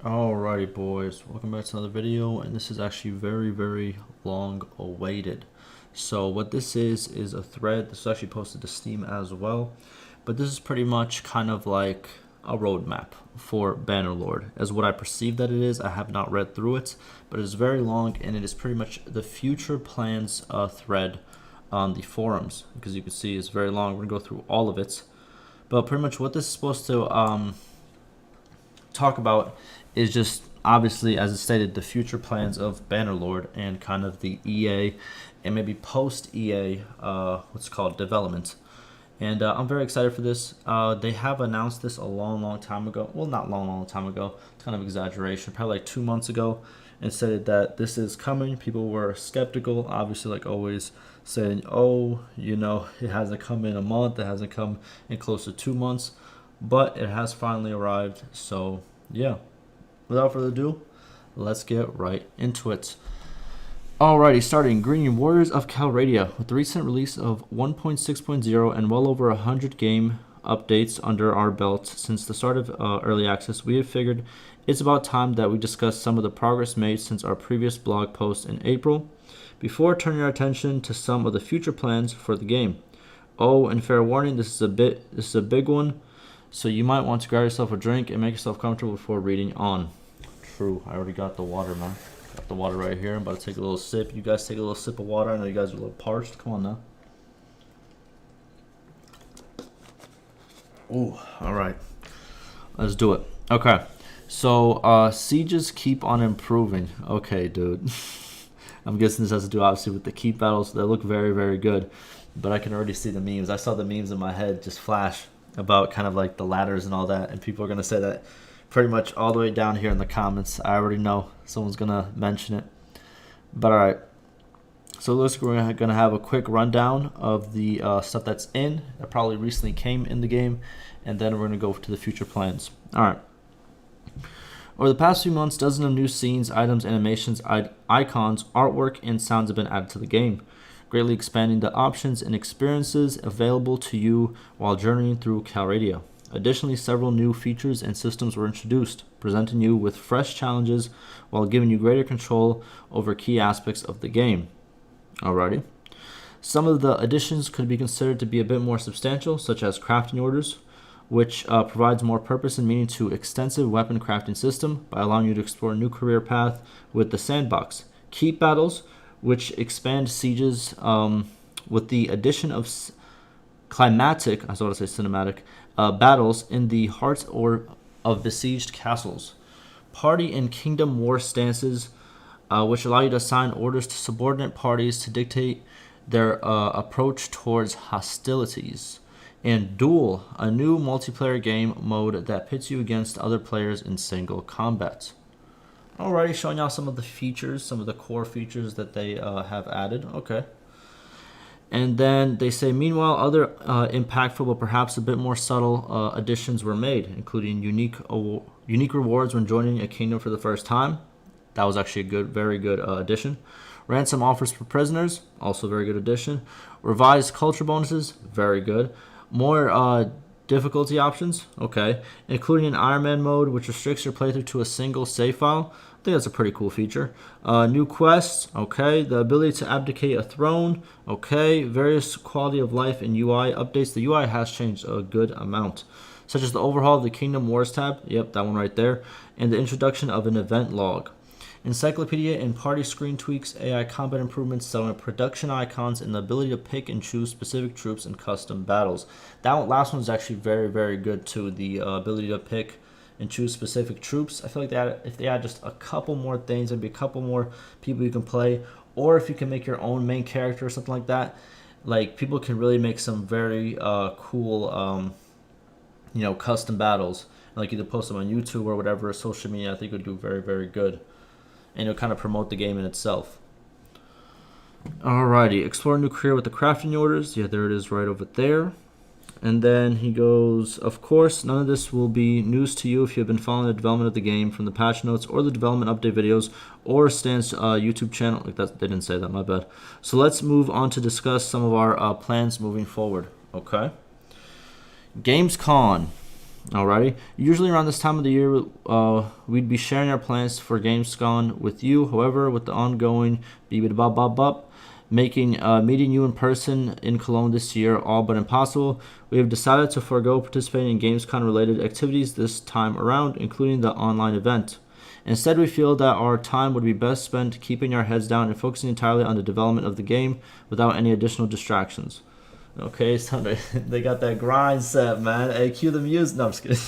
Alrighty boys, welcome back to another video, and this is actually very long awaited. So what this is a thread. This is actually posted to Steam as well, but this is pretty much kind of like a roadmap for Bannerlord as what I perceive that it is. I have not read through it, but it is very long, and it is pretty much the future plans thread on the forums, because you can see it's very long. We're gonna go through all of it, but pretty much what this is supposed to talk about is just obviously, as it stated, the future plans of Bannerlord and kind of the EA and maybe post EA what's called development. And I'm very excited for this. They have announced this a long time ago. Well, not long time ago. It's kind of exaggeration. Probably like 2 months ago, and said that this is coming. People were skeptical, obviously, like always, saying, "Oh, you know, it hasn't come in a month. It hasn't come in close to 2 months." But it has finally arrived. So yeah, without further ado, let's get right into it. Alrighty, starting Green Warriors of Calradia. With the recent release of 1.6.0 and well over 100 game updates under our belt since the start of early access, we have figured it's about time that we discuss some of the progress made since our previous blog post in April, before turning our attention to some of the future plans for the game. Oh, and fair warning, this is a big one, so you might want to grab yourself a drink and make yourself comfortable before reading on. True, I already got the water, man. Got the water right here. I'm about to take a little sip. You guys take a little sip of water. I know you guys are a little parched. Come on now. Ooh, all right. Let's do it. Okay. So, sieges keep on improving. Okay, dude. I'm guessing this has to do, obviously, with the keep battles. They look very good. But I can already see the memes. I saw the memes in my head just flash about kind of like the ladders and all that. And people are going to say that pretty much all the way down here in the comments. I already know someone's going to mention it. But all right. So looks like we're going to have a quick rundown of the stuff that's in, that probably recently came in the game. And then we're going to go to the future plans. All right. Over the past few months, dozens of new scenes, items, animations, icons, artwork, and sounds have been added to the game, greatly expanding the options and experiences available to you while journeying through Calradia. Additionally, several new features and systems were introduced, presenting you with fresh challenges while giving you greater control over key aspects of the game. Alrighty. Some of the additions could be considered to be a bit more substantial, such as crafting orders, which provides more purpose and meaning to extensive weapon crafting system by allowing you to explore a new career path with the sandbox. Keep battles, which expand sieges with the addition of climatic, I was about to say cinematic, battles in the hearts or of besieged castles. Party and kingdom war stances, which allow you to assign orders to subordinate parties to dictate their approach towards hostilities. And Duel, a new multiplayer game mode that pits you against other players in single combat. Alrighty, showing y'all some of the features, some of the core features that they have added. Okay. And then they say, meanwhile, other impactful but perhaps a bit more subtle additions were made, including unique rewards when joining a kingdom for the first time. That was actually a very good addition. Ransom offers for prisoners, also a very good addition. Revised culture bonuses, very good. More difficulty options, okay, including an Iron Man mode, which restricts your playthrough to a single save file. I think that's a pretty cool feature. New quests, okay. The ability to abdicate a throne, okay. Various quality of life and UI updates. The UI has changed a good amount, such as the overhaul of the Kingdom Wars tab. Yep, that one right there. And the introduction of an event log. Encyclopedia and party screen tweaks, AI combat improvements, settlement production icons, and the ability to pick and choose specific troops in custom battles. That last one is actually very good too. The ability to pick and choose specific troops. I feel like if they add just a couple more things, there'd be a couple more people you can play, or if you can make your own main character or something like that, like people can really make some very cool, custom battles. Like either post them on YouTube or whatever social media. I think would do very good. And it'll kind of promote the game in itself. Alrighty, explore a new career with the crafting orders. Yeah, there it is right over there. And then he goes, of course, none of this will be news to you if you have been following the development of the game from the patch notes or the development update videos or Stan's YouTube channel. Like that, they didn't say that, my bad. So let's move on to discuss some of our plans moving forward. Okay. Gamescom. Alrighty. Usually around this time of the year, we'd be sharing our plans for Gamescom with you. However, with the ongoing making meeting you in person in Cologne this year all but impossible, we have decided to forego participating in Gamescom-related activities this time around, including the online event. Instead, we feel that our time would be best spent keeping our heads down and focusing entirely on the development of the game without any additional distractions. Okay, so they got that grind set, man. Hey, cue the music. No, I'm just kidding.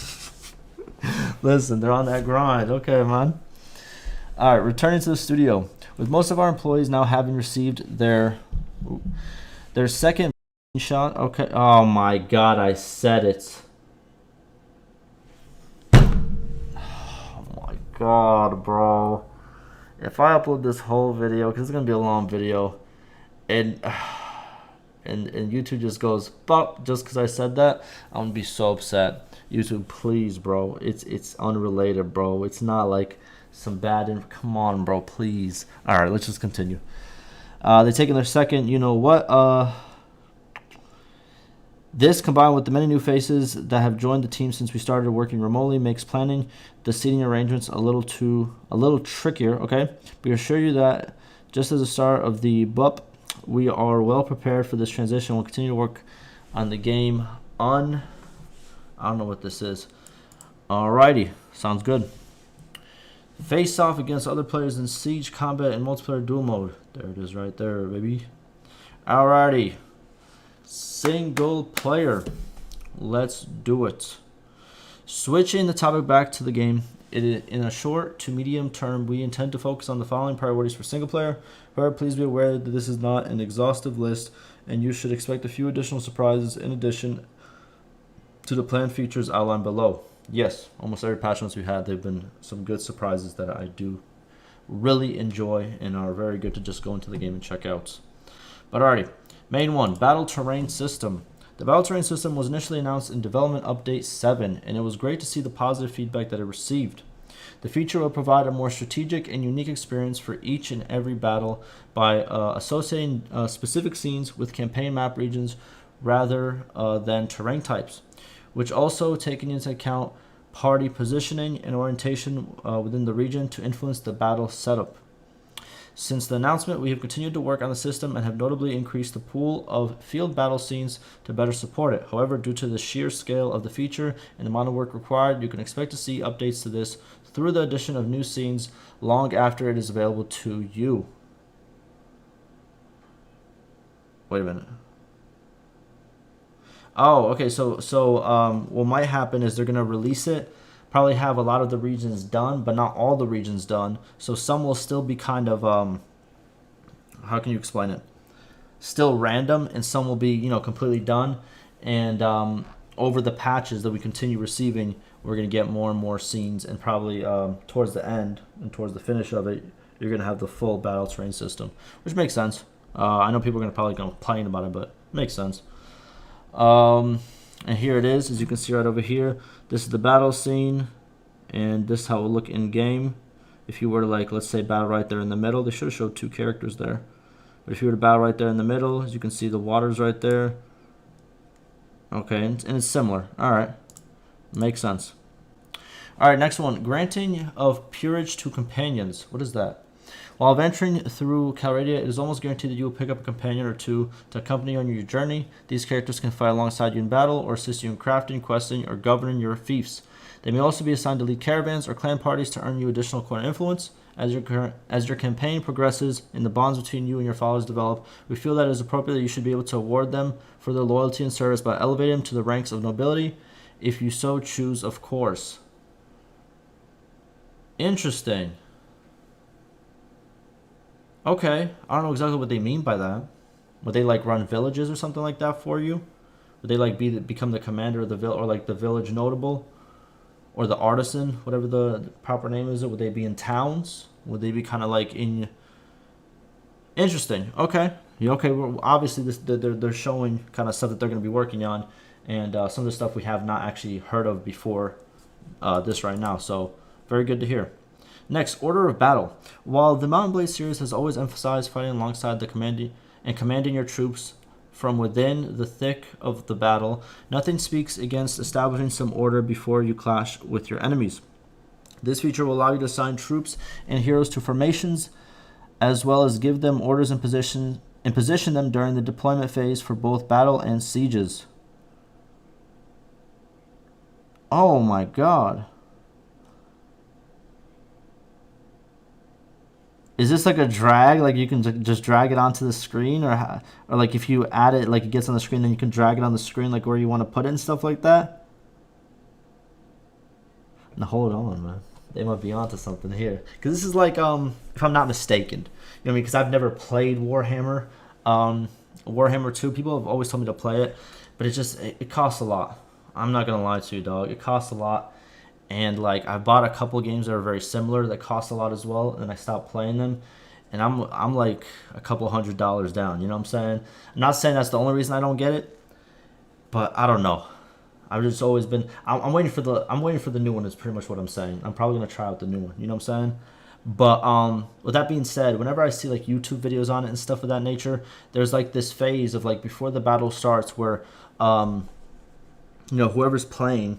Listen, they're on that grind. Okay, man. All right, returning to the studio. With most of our employees now having received their second shot. Okay. Oh my God, I said it. Oh my God, bro. If I upload this whole video, because it's gonna be a long video, and YouTube just goes fuck just because I said that, I'm gonna be so upset. YouTube, please, bro. It's unrelated, bro. It's not like some bad come on, bro, please. All right, let's just continue. They're taking their second, you know what? This, combined with the many new faces that have joined the team since we started working remotely, makes planning the seating arrangements a little trickier. Okay, we assure you that just as the start of the BUP, we are well prepared for this transition. We'll continue to work on the game I don't know what this is. Alrighty, sounds good. Face off against other players in Siege, Combat, and Multiplayer Duel Mode. There it is right there, baby. Alrighty. Single player. Let's do it. Switching the topic back to the game. In a short to medium term, we intend to focus on the following priorities for single player. However, please be aware that this is not an exhaustive list, and you should expect a few additional surprises in addition to the planned features outlined below. Yes, almost every patch notes we had, they've been some good surprises that I do really enjoy and are very good to just go into the game and check out. But alrighty, main one, Battle Terrain System. The Battle Terrain System was initially announced in Development Update 7, and it was great to see the positive feedback that it received. The feature will provide a more strategic and unique experience for each and every battle by associating specific scenes with campaign map regions rather than terrain types, which also taking into account party positioning and orientation within the region to influence the battle setup. Since the announcement, we have continued to work on the system and have notably increased the pool of field battle scenes to better support it. However, due to the sheer scale of the feature and the amount of work required, you can expect to see updates to this through the addition of new scenes long after it is available to you. Wait a minute. Oh, okay. So what might happen is they're gonna release it, probably have a lot of the regions done, but not all the regions done. So some will still be kind of how can you explain it? Still random, and some will be completely done. And over the patches that we continue receiving, we're gonna get more and more scenes, and probably towards the end and towards the finish of it, you're gonna have the full battle terrain system, which makes sense. I know people are gonna probably complain about it, but it makes sense. And here it is, as you can see right over here. This is the battle scene, and this is how it will look in game. If you were to, like, let's say battle right there in the middle, they should have showed two characters there. But if you were to battle right there in the middle, as you can see, the water's right there. Okay, and it's similar. All right, makes sense. All right, next one, granting of Pureage to companions. What is that? While venturing through Calradia, it is almost guaranteed that you will pick up a companion or two to accompany you on your journey. These characters can fight alongside you in battle, or assist you in crafting, questing, or governing your fiefs. They may also be assigned to lead caravans or clan parties to earn you additional core influence. As your campaign progresses and the bonds between you and your followers develop, we feel that it is appropriate that you should be able to award them for their loyalty and service by elevating them to the ranks of nobility, if you so choose, of course. Interesting. Okay, I don't know exactly what they mean by that. Would they like run villages or something like that for you? Would they like become the commander of the village, or like the village notable, or the artisan, whatever the proper name is? Would they be in towns? Would they be kind of like in? Interesting. Okay, yeah, okay. Well, obviously, they're showing kind of stuff that they're going to be working on, and some of the stuff we have not actually heard of before this right now. So very good to hear. Next, Order of Battle. While the Mount & Blade series has always emphasized fighting alongside the commanding your troops from within the thick of the battle. Nothing speaks against establishing some order before you clash with your enemies. This feature will allow you to assign troops and heroes to formations, as well as give them orders and position them during the deployment phase for both battle and sieges. Oh my god. Is this like a drag? Like you can just drag it onto the screen, or like if you add it, like it gets on the screen, then you can drag it on the screen, like where you want to put it and stuff like that? Now hold on, man. They might be onto something here, because this is like, if I'm not mistaken, you know what I mean? Because I've never played Warhammer, Warhammer 2. People have always told me to play it, but it costs a lot. I'm not gonna lie to you, dog. It costs a lot, and like I bought a couple games that are very similar that cost a lot as well, and I stopped playing them, and I'm like a couple $100 down. You know what I'm saying? I'm not saying that's the only reason I don't get it, but I don't know. I've just always been. I'm waiting for the new one. Is pretty much what I'm saying. I'm probably gonna try out the new one. You know what I'm saying? But with that being said, whenever I see like YouTube videos on it and stuff of that nature, there's like this phase of like before the battle starts where whoever's playing,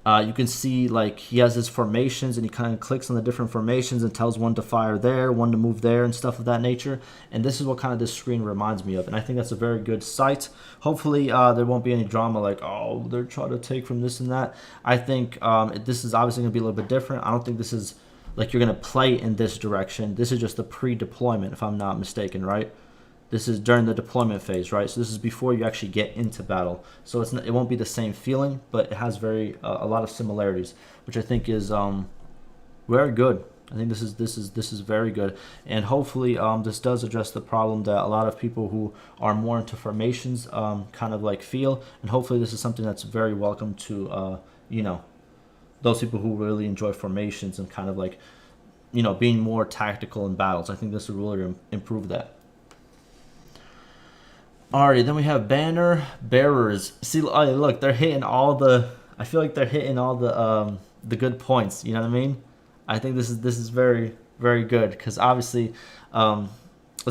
you can see like he has his formations and he kind of clicks on the different formations and tells one to fire there, one to move there, and stuff of that nature. And this is what kind of this screen reminds me of, and I think that's a very good sight. Hopefully there won't be any drama like, oh, they're trying to take from this and that. I think this is obviously going to be a little bit different. I don't think this is like you're going to play in this direction. This is just the pre-deployment, if I'm not mistaken, right? This is during the deployment phase, right? So this is before you actually get into battle. So it won't be the same feeling, but it has a lot of similarities, which I think is very good. I think this is very good, and hopefully this does address the problem that a lot of people who are more into formations kind of like feel, and hopefully this is something that's very welcome to those people who really enjoy formations and kind of like being more tactical in battles. I think this will really improve that. Alrighty, then we have banner bearers. See, look, they're hitting all the. I feel like they're hitting all the good points. You know what I mean? I think this is very, very good, because obviously, let's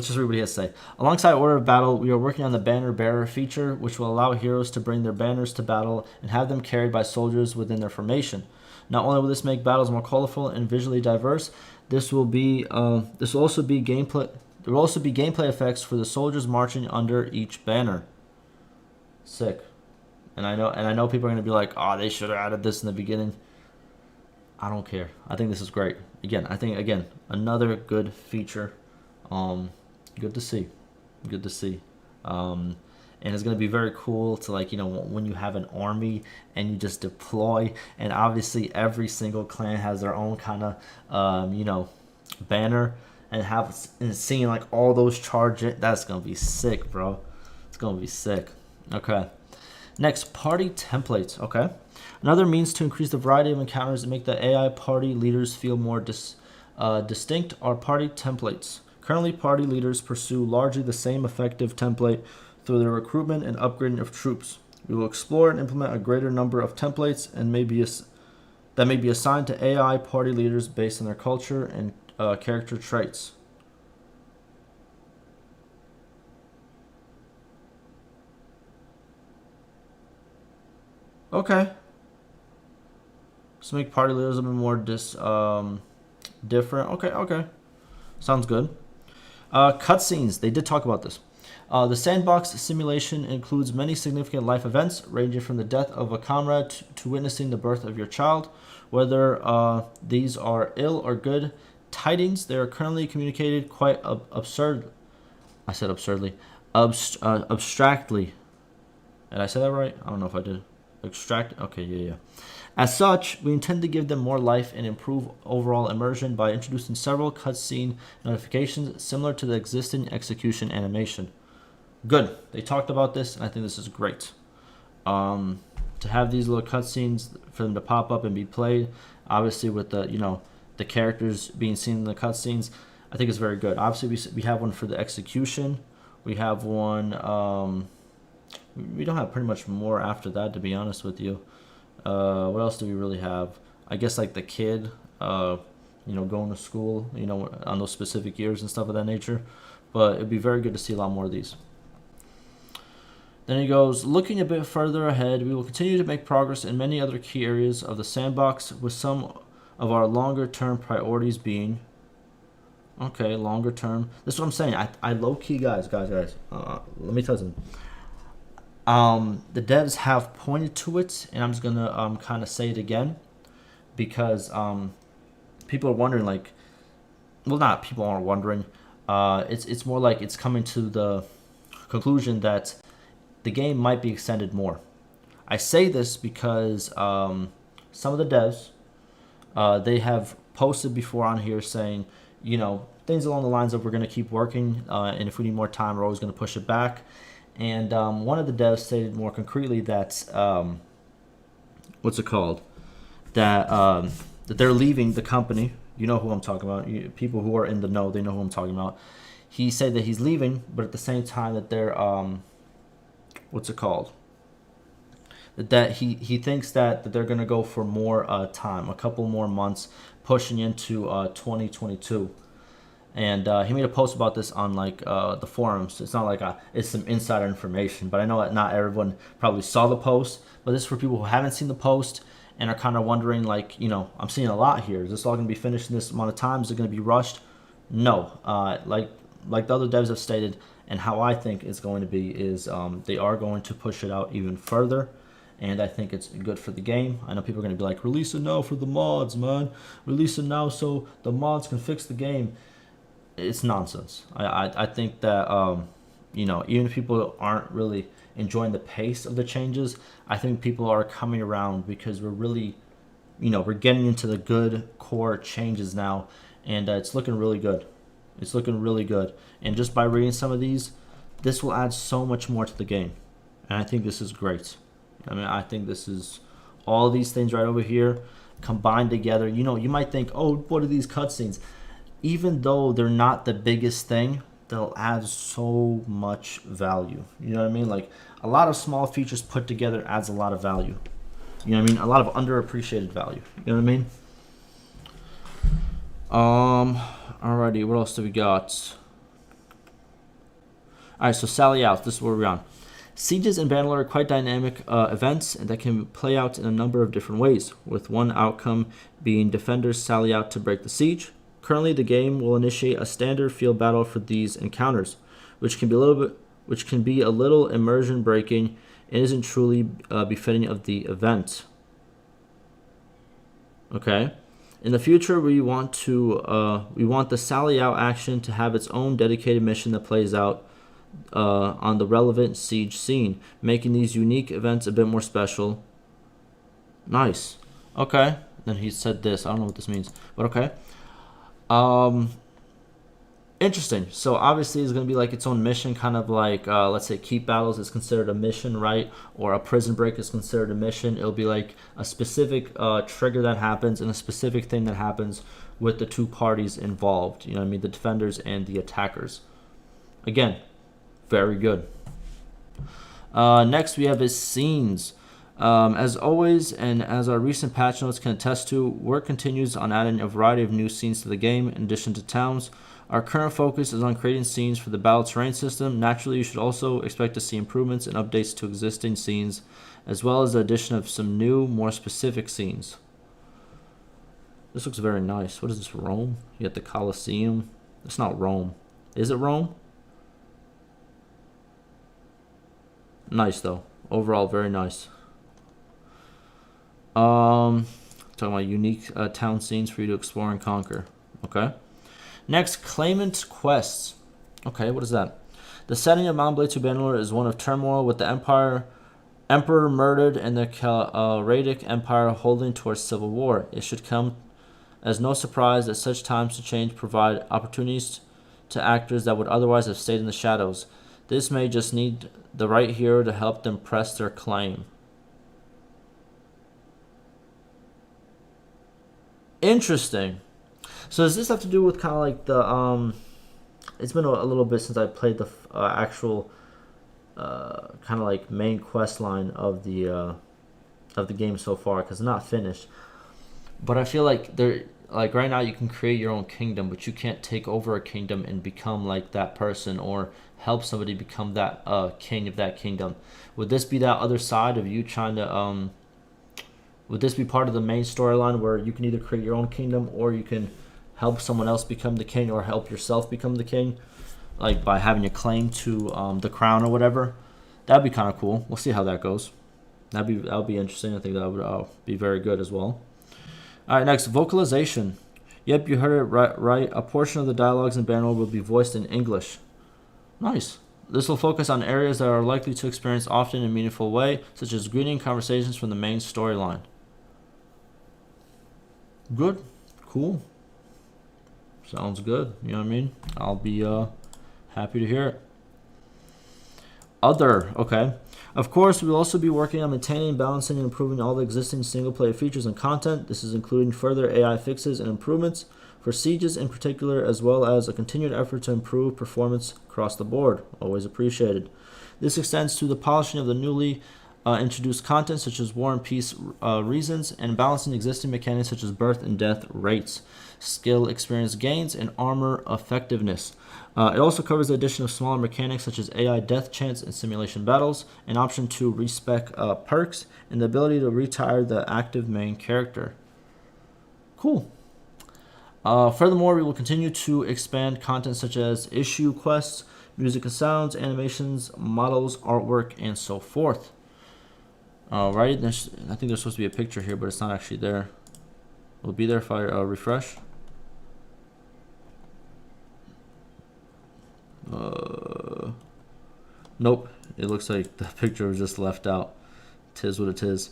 just read what he has to say. Alongside Order of Battle, we are working on the banner bearer feature, which will allow heroes to bring their banners to battle and have them carried by soldiers within their formation. Not only will this make battles more colorful and visually diverse, this will also be gameplay. There will also be gameplay effects for the soldiers marching under each banner. Sick. And I know people are going to be like, oh, they should have added this in the beginning. I don't care. I think this is great. Again, another good feature. Good to see. Good to see. And it's going to be very cool to, like, when you have an army and you just deploy, and obviously every single clan has their own kind of, banner, and seeing like all those charge it, that's gonna be sick, bro. It's gonna be sick. Okay. Next, party templates. Okay. Another means to increase the variety of encounters and make the AI party leaders feel more distinct are party templates. Currently, party leaders pursue largely the same effective template through the recruitment and upgrading of troops. We will explore and implement a greater number of templates that may be assigned to AI party leaders based on their culture and character traits. Okay. So make party leaders a bit more different. Okay. Sounds good. Cutscenes. They did talk about this. The sandbox simulation includes many significant life events, ranging from the death of a comrade to witnessing the birth of your child. Whether these are ill or good tidings, they are currently communicated quite absurdly. I said absurdly. Abstractly. Did I say that right? I don't know if I did. Extract. Okay, yeah. As such, we intend to give them more life and improve overall immersion by introducing several cutscene notifications similar to the existing execution animation. Good. They talked about this, and I think this is great. To have these little cutscenes for them to pop up and be played, obviously with the characters being seen in the cutscenes, I think it's very good. Obviously, we have one for the execution. We have one. We don't have pretty much more after that, to be honest with you. What else do we really have? I guess like the kid, going to school, on those specific years and stuff of that nature. But it'd be very good to see a lot more of these. Then he goes, looking a bit further ahead, we will continue to make progress in many other key areas of the sandbox, with some of our longer term priorities being, okay, longer term. This is what I'm saying. I low key, guys. Let me tell you something. The devs have pointed to it, and I'm just gonna kind of say it again, because people are wondering, like, well, not people aren't wondering. It's more like it's coming to the conclusion that the game might be extended more. I say this because some of the devs, they have posted before on here saying, you know, things along the lines of, we're going to keep working, and if we need more time, we're always going to push it back. And one of the devs stated more concretely that, what's it called? That they're leaving the company. You know who I'm talking about. People who are in the know, they know who I'm talking about. He said that he's leaving, but at the same time that they're, what's it called? That he thinks that they're going to go for more time, a couple more months, pushing into 2022. And he made a post about this on like the forums. It's not like it's some insider information, but I know that not everyone probably saw the post. But this is for people who haven't seen the post and are kind of wondering, like, you know, I'm seeing a lot here. Is this all going to be finished in this amount of time? Is it going to be rushed? No. Like the other devs have stated, and how I think it's going to be is they are going to push it out even further. And I think it's good for the game. I know people are going to be like, release it now for the mods, man. Release it now so the mods can fix the game. It's nonsense. I think that, you know, even if people aren't really enjoying the pace of the changes, I think people are coming around because we're really, you know, we're getting into the good core changes now. And it's looking really good. It's looking really good. And just by reading some of these, this will add so much more to the game. And I think this is great. I mean, I think this is all these things right over here combined together. You know, you might think, oh, what are these cutscenes? Even though they're not the biggest thing, they'll add so much value. You know what I mean? Like, a lot of small features put together adds a lot of value. You know what I mean? A lot of underappreciated value. You know what I mean? Alrighty, what else do we got? Alright, so Sally Out. This is where we're on. Sieges in Bannerlord are quite dynamic events that can play out in a number of different ways, with one outcome being defenders sally out to break the siege. Currently, the game will initiate a standard field battle for these encounters, which can be a little immersion breaking and isn't truly befitting of the event. Okay. In the future, we want the sally out action to have its own dedicated mission that plays out on the relevant siege scene, making these unique events a bit more special. Nice. Okay. Then he said this. I don't know what this means, but okay. Interesting. So obviously it's going to be like its own mission, kind of like, let's say Keep Battles is considered a mission, right? Or a Prison Break is considered a mission. It'll be like a specific trigger that happens and a specific thing that happens with the two parties involved. You know what I mean? The defenders and the attackers. Again, very good. Next we have is scenes. As always, and as our recent patch notes can attest to, work continues on adding a variety of new scenes to the game in addition to towns. Our current focus is on creating scenes for the battle terrain system. Naturally, you should also expect to see improvements and updates to existing scenes, as well as the addition of some new, more specific scenes. This looks very nice. What is this, Rome? You got the Colosseum. It's not Rome. Is it Rome? Nice, though. Overall, very nice. Talking about unique town scenes for you to explore and conquer. Okay. Next, Claimant Quest. Okay, what is that? The setting of Mount Blade to Bannerlord is one of turmoil, with the Emperor murdered and the Calradic Empire holding towards civil war. It should come as no surprise that such times to change provide opportunities to actors that would otherwise have stayed in the shadows. This may just need the right hero to help them press their claim. Interesting. So does this have to do with kind of like the it's been a little bit since I played the actual kind of like main quest line of the game so far, because it's not finished. But I feel like there like right now you can create your own kingdom, but you can't take over a kingdom and become like that person or help somebody become that king of that kingdom. Would this be that other side of you trying to would this be part of the main storyline where you can either create your own kingdom or you can help someone else become the king or help yourself become the king, like by having a claim to the crown or whatever? That'd be kind of cool. We'll see how that goes. That'll be interesting. I think that would be very good as well. All right, next, vocalization. Yep, you heard it right. A portion of the dialogues in Bannerlord will be voiced in English. Nice. This will focus on areas that are likely to experience often in a meaningful way, such as greeting conversations from the main storyline. Good. Cool. Sounds good. You know what I mean? I'll be happy to hear it. Other. Okay. Of course, we'll also be working on maintaining, balancing, and improving all the existing single-player features and content. This is including further AI fixes and improvements for sieges in particular, as well as a continued effort to improve performance across the board. Always appreciated. This extends to the polishing of the newly introduced content, such as War and Peace reasons, and balancing existing mechanics such as birth and death rates, skill experience gains, and armor effectiveness. It also covers the addition of smaller mechanics such as AI death chance in simulation battles, an option to respec perks, and the ability to retire the active main character. Cool. Furthermore, we will continue to expand content such as issue quests, music and sounds, animations, models, artwork, and so forth. Alright, I think there's supposed to be a picture here, but it's not actually there. It'll be there if I refresh. Nope, it looks like the picture was just left out. Tis what it is.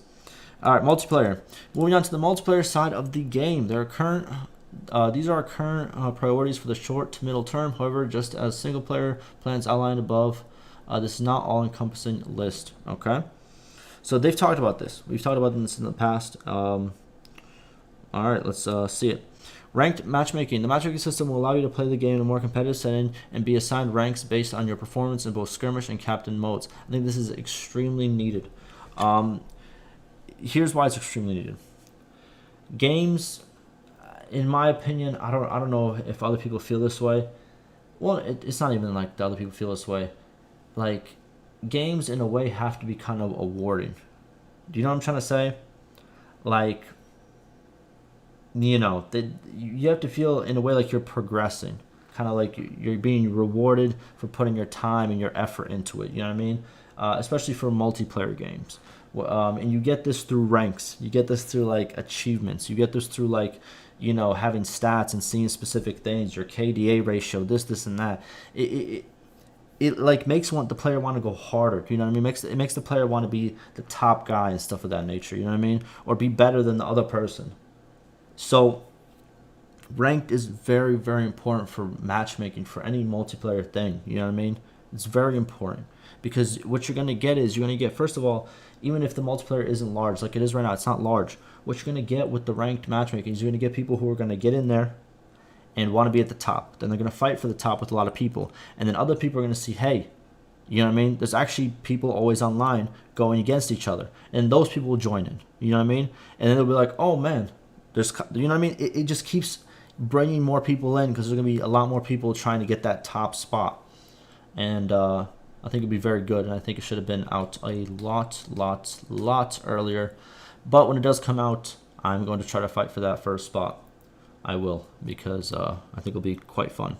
Alright, multiplayer. Moving on to the multiplayer side of the game. These are our current priorities for the short to middle term. However, just as single player plans outlined above, this is not all-encompassing list. Okay, so they've talked about this. We've talked about this in the past. Alright, let's see it. Ranked matchmaking. The matchmaking system will allow you to play the game in a more competitive setting and be assigned ranks based on your performance in both skirmish and captain modes. I think this is extremely needed. Here's why it's extremely needed. Games, in my opinion, I don't know if other people feel this way. Well, it's not even like the other people feel this way. Like, games in a way have to be kind of awarding. Do you know what I'm trying to say? Like, you know, you have to feel in a way like you're progressing, kind of like you're being rewarded for putting your time and your effort into it. You know what I mean? Especially for multiplayer games. And you get this through ranks. You get this through like achievements. You get this through like, you know, having stats and seeing specific things, your KDA ratio, this and that. It like makes the player want to go harder. You know what I mean? It makes the player want to be the top guy and stuff of that nature. You know what I mean? Or be better than the other person. So ranked is very, very important for matchmaking, for any multiplayer thing. You know what I mean? It's very important because what you're going to get is you're going to get, first of all, even if the multiplayer isn't large, like it is right now, it's not large. What you're going to get with the ranked matchmaking is you're going to get people who are going to get in there and want to be at the top. Then they're going to fight for the top with a lot of people. And then other people are going to see, hey, you know what I mean? There's actually people always online going against each other. And those people will join in. You know what I mean? And then they'll be like, oh, man. You know what I mean? It just keeps bringing more people in because there's going to be a lot more people trying to get that top spot. And I think it'd be very good. And I think it should have been out a lot earlier. But when it does come out, I'm going to try to fight for that first spot. I will, because I think it'll be quite fun.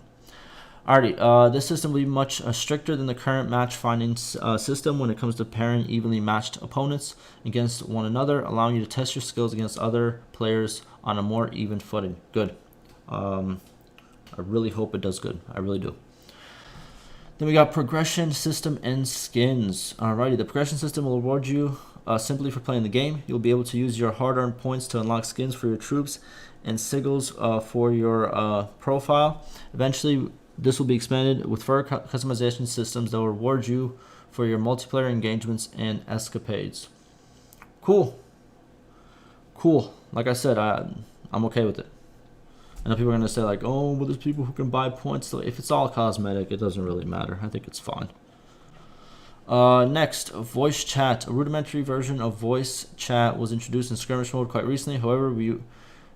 Alrighty, this system will be much stricter than the current match finding system when it comes to pairing evenly matched opponents against one another, allowing you to test your skills against other players on a more even footing. Good. I really hope it does good. I really do. Then we got progression system and skins. Alrighty, the progression system will reward you simply for playing the game. You'll be able to use your hard-earned points to unlock skins for your troops and sigils for your profile. Eventually, this will be expanded with further customization systems that will reward you for your multiplayer engagements and escapades. Cool. Like I said, I'm okay with it. I know people are going to say like, oh, well, there's people who can buy points. So if it's all cosmetic, it doesn't really matter. I think it's fine. Next, voice chat. A rudimentary version of voice chat was introduced in skirmish mode quite recently. However,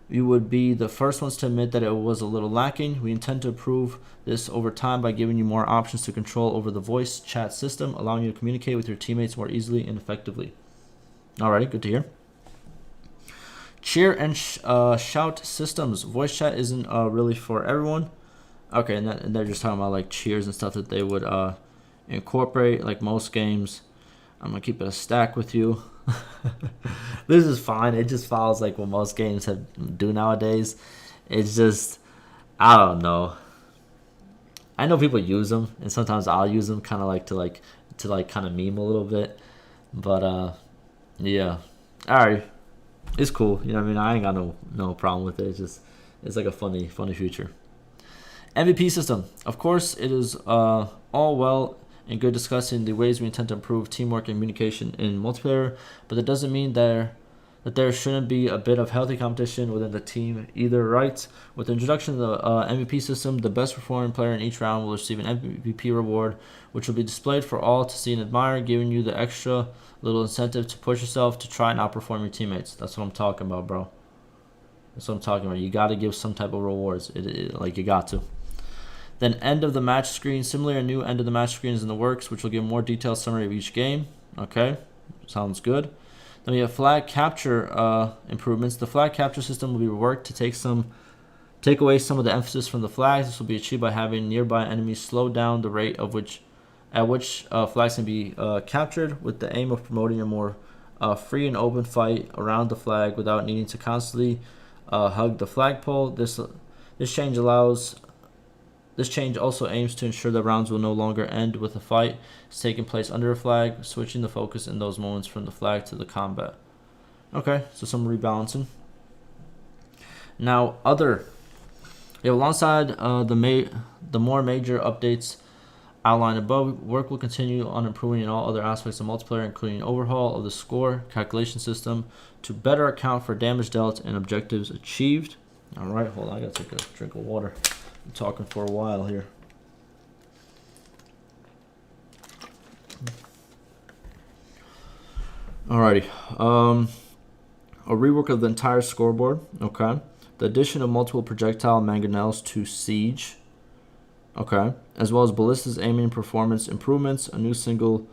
We would be the first ones to admit that it was a little lacking. We intend to improve this over time by giving you more options to control over the voice chat system, allowing you to communicate with your teammates more easily and effectively. Alrighty, good to hear. Cheer and shout systems. Voice chat isn't really for everyone. Okay, and they're just talking about like cheers and stuff that they would incorporate, like most games. I'm gonna keep it a stack with you. This is fine. It just follows like what most games do nowadays. It's just, I don't know. I know people use them, and sometimes I'll use them, kind of like to kind of meme a little bit. But yeah, all right, it's cool. You know what I mean? I ain't got no problem with it. It's like a funny feature. MVP system. Of course, it is all well and good discussing the ways we intend to improve teamwork and communication in multiplayer, but that doesn't mean that there shouldn't be a bit of healthy competition within the team either, right? With the introduction of the MVP system, the best performing player in each round will receive an MVP reward, which will be displayed for all to see and admire, giving you the extra little incentive to push yourself to try and outperform your teammates. That's what I'm talking about, bro. That's what I'm talking about. You got to give some type of rewards. Like, you got to. Then end of the match screen. Similarly, a new end of the match screen is in the works, which will give more detailed summary of each game. Okay, sounds good. Then we have flag capture improvements. The flag capture system will be reworked to take away some of the emphasis from the flags. This will be achieved by having nearby enemies slow down the rate at which flags can be captured, with the aim of promoting a more free and open fight around the flag without needing to constantly hug the flagpole. This change also aims to ensure that rounds will no longer end with a fight taking place under a flag, switching the focus in those moments from the flag to the combat. Okay, so some rebalancing. Now, alongside the more major updates outlined above, work will continue on improving in all other aspects of multiplayer, including overhaul of the score calculation system to better account for damage dealt and objectives achieved. All right, hold on, I gotta take a drink of water. I'm talking for a while here. Alrighty. A rework of the entire scoreboard. Okay. The addition of multiple projectile mangonels to Siege. Okay. As well as ballistas aiming performance improvements. A new single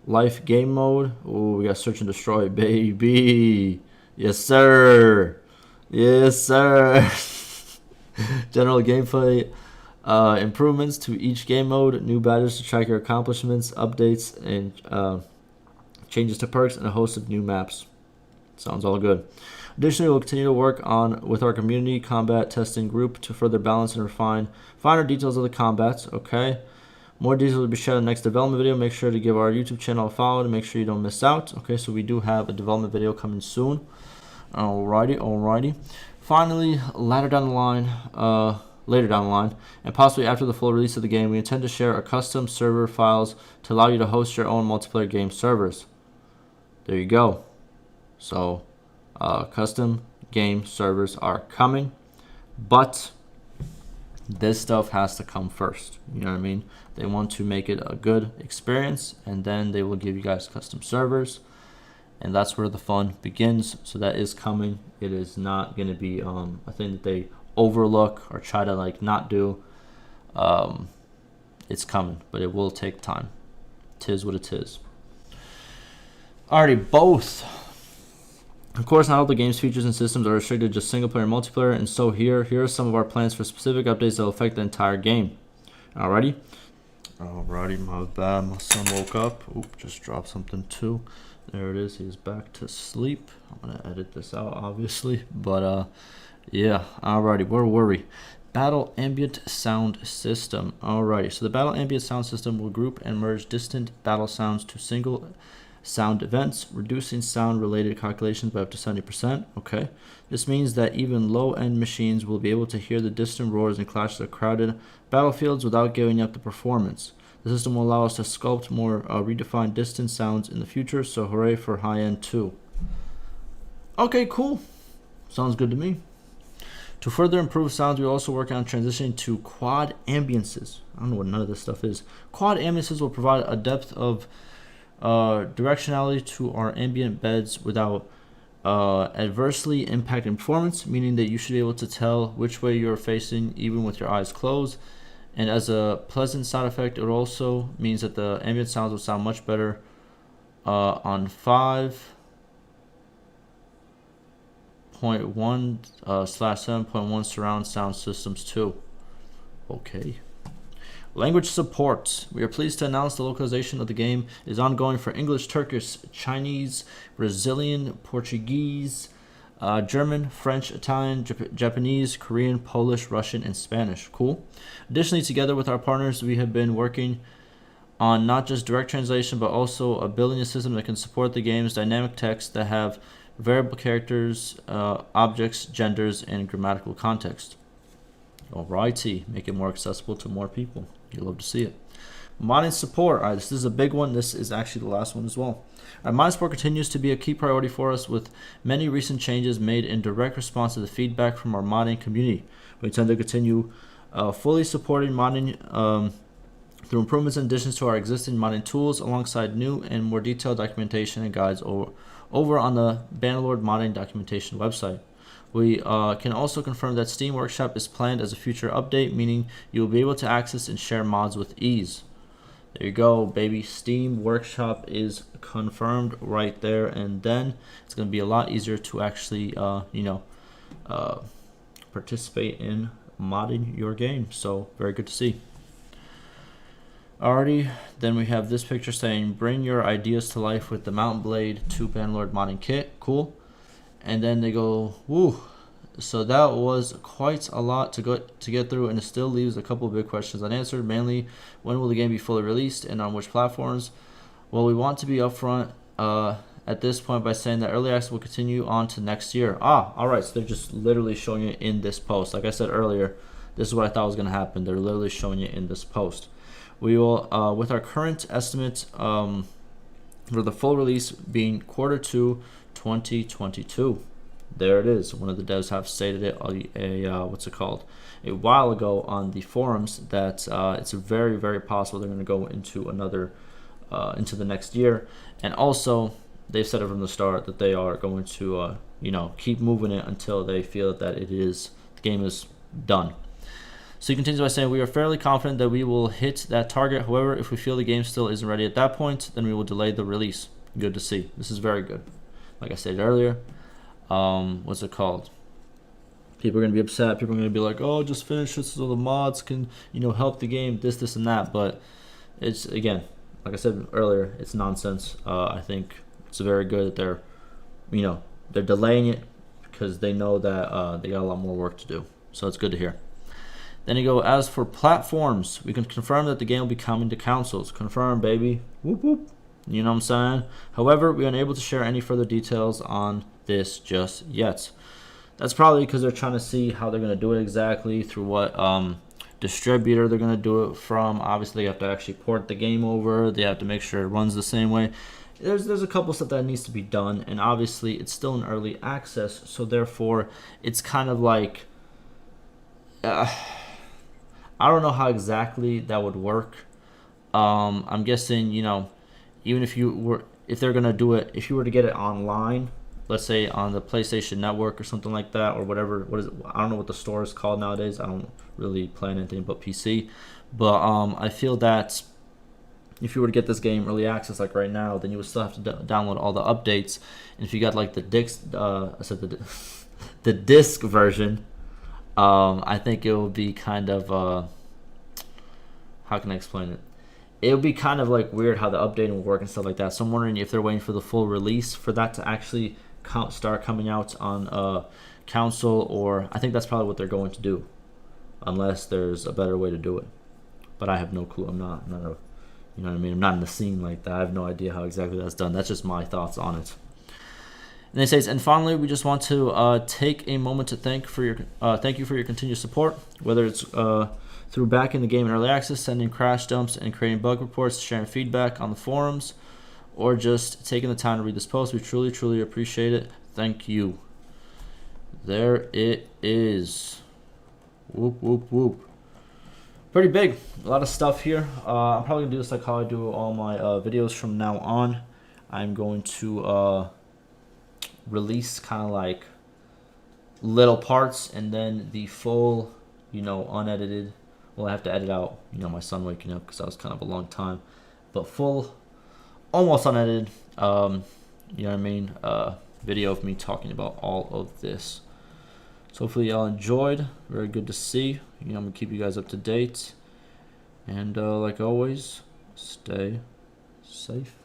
life game mode. Oh, we got search and destroy, baby. Yes, sir. Yes, sir. General gameplay improvements to each game mode, new badges to track your accomplishments, updates, and changes to perks, and a host of new maps. Sounds all good. Additionally, we'll continue to work with our community combat testing group to further balance and refine finer details of the combats. Okay. More details will be shared in the next development video. Make sure to give our YouTube channel a follow to make sure you don't miss out. Okay, so we do have a development video coming soon. Alrighty. Finally, later down the line, and possibly after the full release of the game, we intend to share a custom server files to allow you to host your own multiplayer game servers. There you go. So, custom game servers are coming, but this stuff has to come first. You know what I mean? They want to make it a good experience, and then they will give you guys custom servers. And that's where the fun begins. So that is coming. It is not going to be a thing that they overlook or try to like not do. It's coming, but it will take time. Tis what it is. Alrighty, both. Of course, not all the game's features and systems are restricted to just single player and multiplayer. And so here are some of our plans for specific updates that will affect the entire game. Alrighty, my bad. My son woke up. Oop, just dropped something too. There it is. He's back to sleep. I'm going to edit this out, obviously. But, yeah. Alrighty. Where were we? Battle Ambient Sound System. Alrighty. So the Battle Ambient Sound System will group and merge distant battle sounds to single sound events, reducing sound-related calculations by up to 70%. Okay. This means that even low-end machines will be able to hear the distant roars and clashes of crowded battlefields without giving up the performance. The system will allow us to sculpt more redefined distant sounds in the future, so hooray for high-end too. Okay, cool. Sounds good to me. To further improve sounds, we're also working on transitioning to quad ambiances. I don't know what none of this stuff is. Quad ambiances will provide a depth of directionality to our ambient beds without adversely impacting performance, meaning that you should be able to tell which way you're facing even with your eyes closed. And as a pleasant side effect, it also means that the ambient sounds will sound much better on 5.1/7.1 surround sound systems too. Okay. Language support. We are pleased to announce the localization of the game is ongoing for English, Turkish, Chinese, Brazilian, Portuguese, German, French, Italian, Japanese, Korean, Polish, Russian, and Spanish. Cool. Additionally, together with our partners, we have been working on not just direct translation, but also a building a system that can support the game's dynamic text that have variable characters, objects, genders, and grammatical context. Alrighty, make it more accessible to more people. You love to see it. Modding support. Alright, this is a big one. This is actually the last one as well. Modding support continues to be a key priority for us, with many recent changes made in direct response to the feedback from our modding community. We intend to continue fully supporting modding through improvements and additions to our existing modding tools, alongside new and more detailed documentation and guides over on the Bannerlord modding documentation website. We can also confirm that Steam Workshop is planned as a future update, meaning you will be able to access and share mods with ease. There you go, baby. Steam Workshop is confirmed right there, and then it's going to be a lot easier to actually, participate in modding your game. So very good to see. Alrighty, then we have this picture saying, "Bring your ideas to life with the Mountain Blade 2 Bannerlord modding kit." Cool. And then they go, woo. So that was quite a lot to get through, and it still leaves a couple of big questions unanswered. Mainly, when will the game be fully released and on which platforms? Well, we want to be upfront at this point by saying that early access will continue on to next year. Alright, so they're just literally showing it in this post. Like I said earlier, this is what I thought was going to happen. They're literally showing it in this post. We will, with our current estimate for the full release being Q2 2022. There it is. One of the devs have stated it a while ago on the forums that it's very, very possible they're going to go into into the next year. And also, they've said it from the start that they are going to keep moving it until they feel that the game is done. So he continues by saying, "We are fairly confident that we will hit that target. However, if we feel the game still isn't ready at that point, then we will delay the release." Good to see. This is very good. Like I said earlier, people are going to be upset. People are going to be like, "Oh, just finish it so the mods can, help the game, this and that." But it's, again, like I said earlier, it's nonsense. I think it's very good that they're delaying it because they know that they got a lot more work to do. So it's good to hear. Then you go, "As for platforms, we can confirm that the game will be coming to consoles." Confirm, baby. Whoop, whoop. You know what I'm saying? However, we are unable to share any further details on this just yet. That's probably because they're trying to see how they're going to do it exactly, through what distributor they're going to do it from. Obviously, you have to actually port the game over. They have to make sure it runs the same way. There's a couple stuff that needs to be done, and obviously it's still in early access, so therefore it's kind of like I don't know how exactly that would work. I'm guessing, even if they're gonna do it, if you were to get it online, let's say on the PlayStation Network or something like that, or whatever. What is it? I don't know what the store is called nowadays. I don't really play anything but PC. But I feel that if you were to get this game early access like right now, then you would still have to download all the updates. And if you got like the disc, the disc version, I think it will be kind of how can I explain it? It would be kind of like weird how the updating will work and stuff like that. So I'm wondering if they're waiting for the full release for that to actually start coming out on console, or I think that's probably what they're going to do, unless there's a better way to do it. But I have no clue. I'm not I'm not in the scene like that. I have no idea how exactly that's done. That's just my thoughts on it. And it says, "And finally, we just want to take a moment to thank you for your continued support, whether it's through backing the game in early access, sending crash dumps, and creating bug reports, sharing feedback on the forums, or just taking the time to read this post. We truly, truly appreciate it. Thank you." There it is. Whoop, whoop, whoop. Pretty big. A lot of stuff here. I'm probably going to do this like how I do all my videos from now on. I'm going to release kind of like little parts, and then the full, you know, unedited. Well, I have to edit out, you know, my son waking up because that was kind of a long time, but full, almost unedited, you know what I mean, video of me talking about all of this. So hopefully y'all enjoyed. Very good to see. You know, I'm gonna keep you guys up to date, and like always, stay safe.